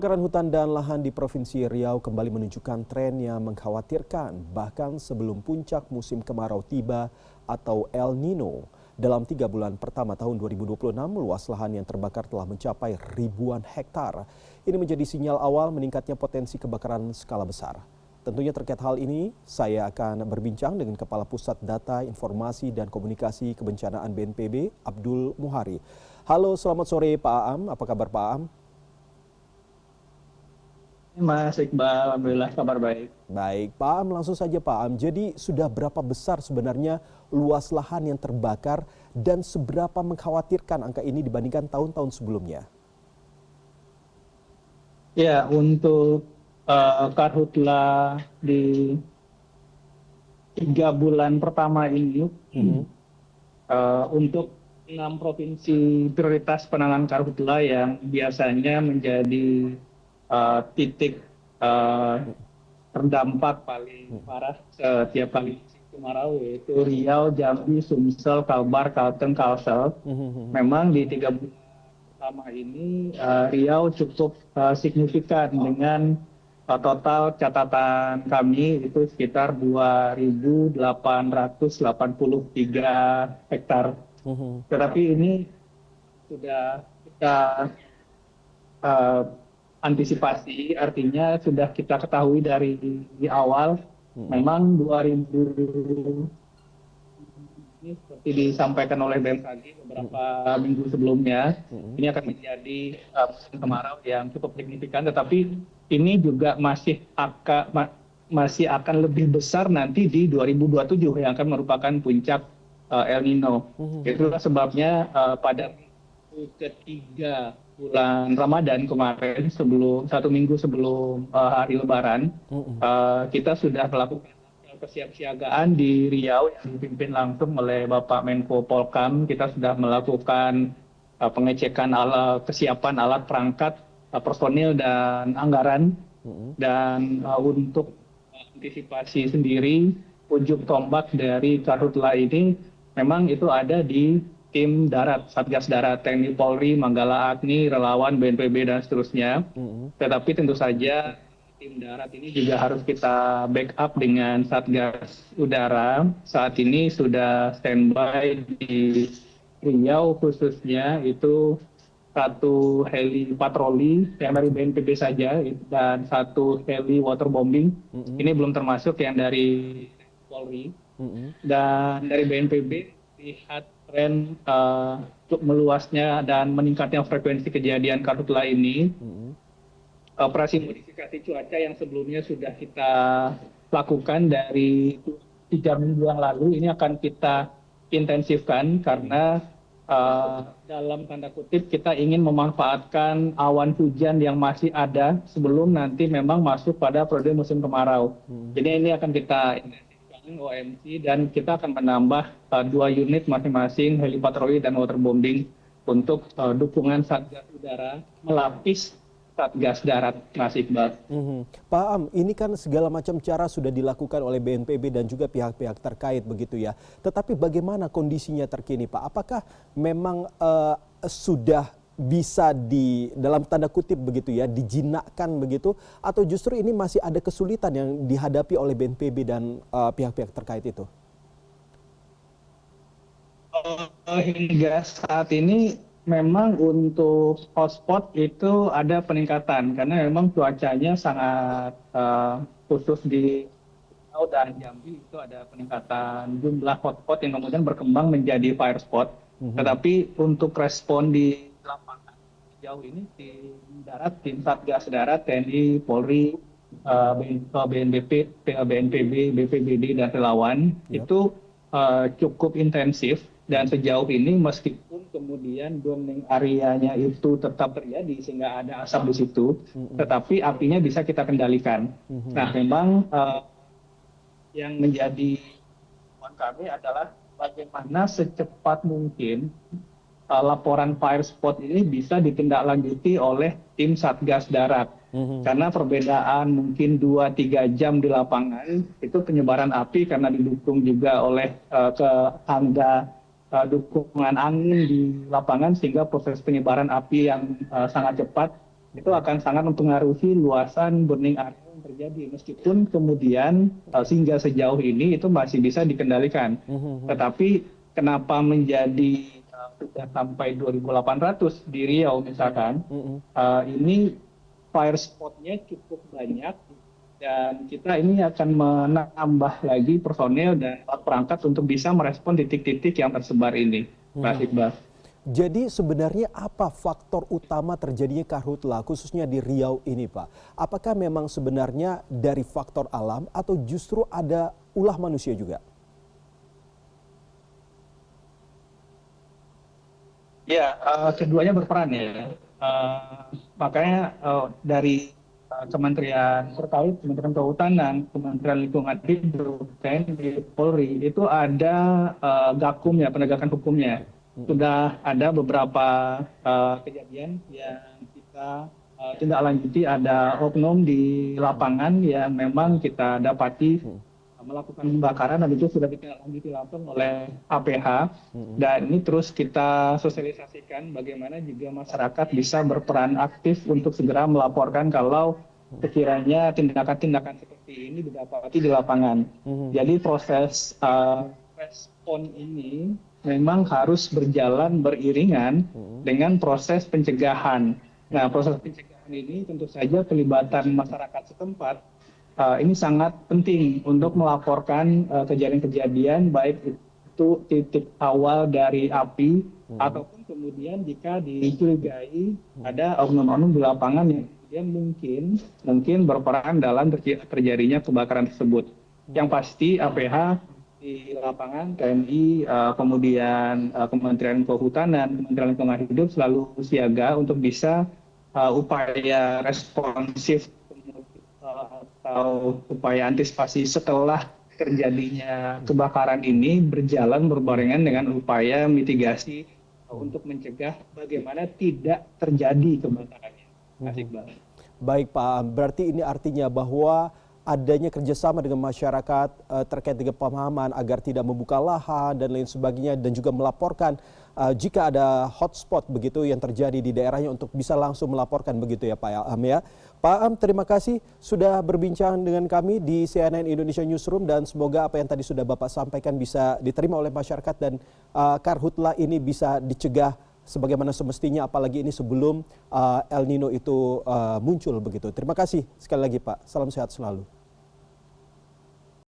Kebakaran hutan dan lahan di Provinsi Riau kembali menunjukkan tren yang mengkhawatirkan bahkan sebelum puncak musim kemarau tiba atau El Nino. Dalam 3 bulan pertama tahun 2026, luas lahan yang terbakar telah mencapai ribuan hektar. Ini menjadi sinyal awal meningkatnya potensi kebakaran skala besar. Tentunya terkait hal ini, saya akan berbincang dengan Kepala Pusat Data, Informasi, dan Komunikasi Kebencanaan BNPB, Abdul Muhari. Halo, selamat sore Pak Aam. Apa kabar Pak Aam? Mas Iqbal, alhamdulillah kabar baik. Baik, Pak Am, langsung saja Pak Am. Jadi sudah berapa besar sebenarnya luas lahan yang terbakar dan seberapa mengkhawatirkan angka ini dibandingkan tahun-tahun sebelumnya? Ya, untuk karhutla di 3 bulan pertama ini, untuk 6 provinsi prioritas penanganan karhutla yang biasanya menjadi titik terdampak paling parah setiap kali musim kemarau, yaitu Riau, Jambi, Sumsel, Kalbar, Kalteng, Kalsel. Memang di 3 bulan pertama ini Riau cukup signifikan dengan total catatan kami itu sekitar 2.883 hektar. Tetapi ini sudah kita uh, antisipasi, artinya sudah kita ketahui dari di awal. Memang 2000 ini seperti disampaikan oleh BMKG beberapa minggu sebelumnya, ini akan menjadi musim kemarau yang cukup signifikan, tetapi ini juga masih akan lebih besar nanti di 2027 yang akan merupakan puncak El Nino. Itulah sebabnya pada minggu ketiga bulan Ramadan kemarin, satu minggu sebelum hari Lebaran, kita sudah melakukan kesiapsiagaan di Riau yang dipimpin langsung oleh Bapak Menko Polkam. Kita sudah melakukan pengecekan kesiapan alat perangkat, personil dan anggaran. Dan untuk antisipasi sendiri, ujung tombak dari karhutla ini memang itu ada di tim darat, Satgas Darat, TNI Polri, Manggala Agni, relawan, BNPB, dan seterusnya. Tetapi tentu saja tim darat ini juga harus kita backup dengan Satgas Udara. Saat ini sudah standby di Riau khususnya itu 1 heli patroli yang dari BNPB saja dan 1 heli waterbombing. Ini belum termasuk yang dari Polri. Dan dari BNPB lihat tren meluasnya dan meningkatnya frekuensi kejadian karhutla ini. Operasi modifikasi cuaca yang sebelumnya sudah kita lakukan dari 3 minggu yang lalu ini akan kita intensifkan karena dalam tanda kutip kita ingin memanfaatkan awan hujan yang masih ada sebelum nanti memang masuk pada periode musim kemarau. Jadi ini akan kita intensifkan OMC dan kita akan menambah 2 unit masing-masing heli patroli dan waterbombing untuk dukungan Satgas Udara melapis Satgas Darat, Mas Iqbal. Pak Am, ini kan segala macam cara sudah dilakukan oleh BNPB dan juga pihak-pihak terkait begitu ya. Tetapi bagaimana kondisinya terkini Pak? Apakah memang sudah bisa dalam tanda kutip begitu ya, dijinakkan begitu? Atau justru ini masih ada kesulitan yang dihadapi oleh BNPB dan pihak-pihak terkait itu? Hingga saat ini memang untuk hotspot itu ada peningkatan karena memang cuacanya sangat khusus di Riau dan Jambi itu ada peningkatan jumlah hotspot yang kemudian berkembang menjadi fire spot. Tetapi untuk respon di lapangan sejauh ini tim Satgas Darat, TNI, Polri, BNPB, BPBD dan relawan itu cukup intensif. Dan sejauh ini meskipun kemudian burning areanya itu tetap terjadi sehingga ada asap di situ, tetapi apinya bisa kita kendalikan. Nah memang yang menjadi tujuan kami adalah bagaimana secepat mungkin laporan fire spot ini bisa ditindaklanjuti oleh tim Satgas Darat. Karena perbedaan mungkin 2-3 jam di lapangan itu penyebaran api karena didukung juga oleh dukungan angin di lapangan sehingga proses penyebaran api yang sangat cepat itu akan sangat mempengaruhi luasan burning area yang terjadi. Meskipun kemudian hingga sejauh ini itu masih bisa dikendalikan. Tetapi kenapa menjadi sudah sampai 2.800 di Riau misalkan, ini fire spot-nya cukup banyak dan kita ini akan menambah lagi personel dan alat perangkat untuk bisa merespon titik-titik yang tersebar ini, Mas Iqbal. Jadi sebenarnya apa faktor utama terjadinya karhutla khususnya di Riau ini, Pak? Apakah memang sebenarnya dari faktor alam atau justru ada ulah manusia juga? Ya, keduanya berperan ya. Makanya dari Kementerian terkait, Kementerian Kehutanan, Kementerian Lingkungan Hidup, TNI, Polri, itu ada gakum ya, penegakan hukumnya. Sudah ada beberapa kejadian yang kita tindak lanjuti, ada oknum di lapangan yang memang kita dapati melakukan pembakaran dan itu sudah ditindaklanjuti langsung oleh APH dan ini terus kita sosialisasikan bagaimana juga masyarakat bisa berperan aktif untuk segera melaporkan kalau sekiranya tindakan-tindakan seperti ini didapati di lapangan. Jadi proses respon ini memang harus berjalan beriringan dengan proses pencegahan. Nah, proses pencegahan ini tentu saja pelibatan masyarakat setempat ini sangat penting untuk melaporkan kejadian-kejadian baik itu titik awal dari api ataupun kemudian jika dicurigai ada oknum-oknum di lapangan yang kemudian mungkin berperan dalam terjadinya kebakaran tersebut. Yang pasti APH di lapangan, TNI, kemudian Kementerian Kehutanan, Kementerian Lingkungan Hidup selalu siaga untuk bisa upaya responsif atau upaya antisipasi setelah terjadinya kebakaran ini berjalan berbarengan dengan upaya mitigasi untuk mencegah bagaimana tidak terjadi kebakarannya. Baik Pak, berarti ini artinya bahwa adanya kerjasama dengan masyarakat terkait dengan pemahaman agar tidak membuka lahan dan lain sebagainya dan juga melaporkan jika ada hotspot begitu yang terjadi di daerahnya untuk bisa langsung melaporkan begitu ya Pak Am ya. Pak Am, terima kasih sudah berbincang dengan kami di CNN Indonesia Newsroom dan semoga apa yang tadi sudah Bapak sampaikan bisa diterima oleh masyarakat dan karhutla ini bisa dicegah sebagaimana semestinya apalagi ini sebelum El Nino itu muncul begitu. Terima kasih sekali lagi Pak. Salam sehat selalu.